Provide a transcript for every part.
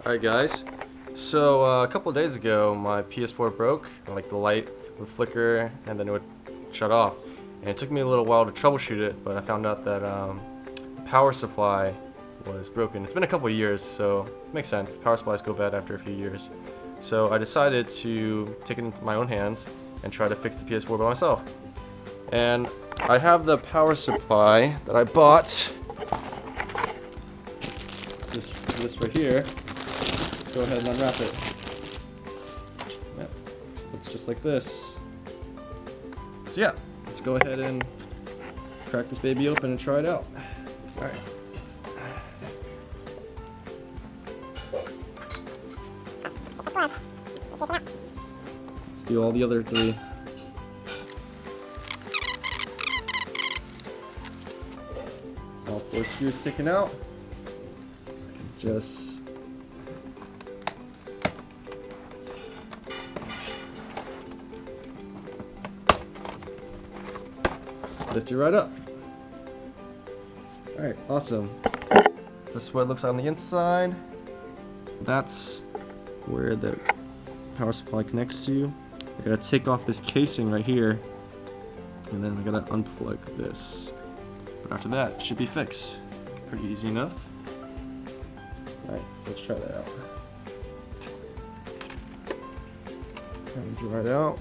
Alright guys, so a couple of days ago my PS4 broke, and like the light would flicker and then it would shut off. And it took me a little while to troubleshoot it, but I found out that the power supply was broken. It's been a couple of years, so it makes sense. Power supplies go bad after a few years. So I decided to take it into my own hands and try to fix the PS4 by myself. And I have the power supply that I bought. This right here. Let's go ahead and unwrap it. Yep, it looks just like this. So yeah, let's go ahead and crack this baby open and try it out. Alright. Let's do all the other three. All 4 screws taken out. Just lift it right up. Alright, awesome. This is what it looks on the inside. That's where the power supply connects to. I gotta take off this casing right here, and then I gotta unplug this. But after that, it should be fixed. Pretty easy enough. Alright, so let's try that out. And draw it out.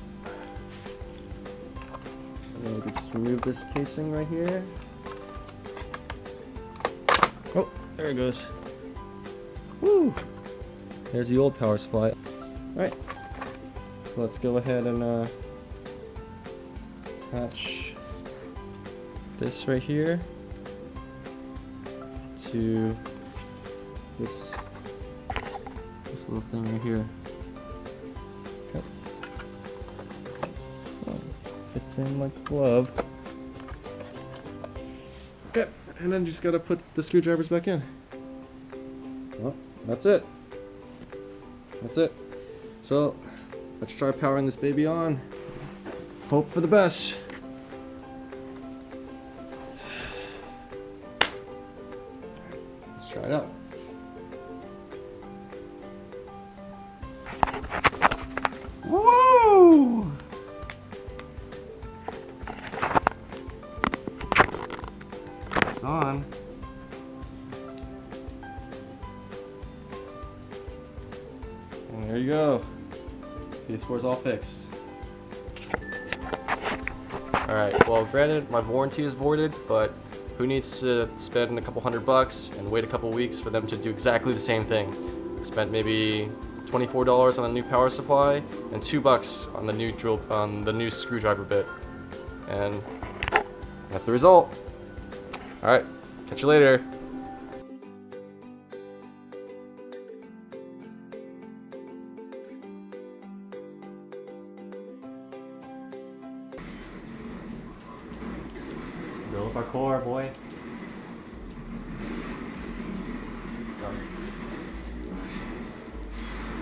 And then we can just remove this casing right here. Oh, there it goes. Woo! There's the old power supply. Alright, so let's go ahead and attach this right here to this little thing right here. Okay. Oh, fits in like a glove. Okay, and then just gotta put the screwdrivers back in. Well, that's it. That's it. So, let's try powering this baby on. Hope for the best. Let's try it out. Woo! It's on. And there you go. PS4 is all fixed. Alright, well granted my warranty is voided, but who needs to spend a couple $100 and wait a couple weeks for them to do exactly the same thing? Spent maybe $24 on a new power supply and $2 on the new screwdriver bit. And that's the result. Alright, catch you later. Go with our core, boy.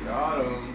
Got him.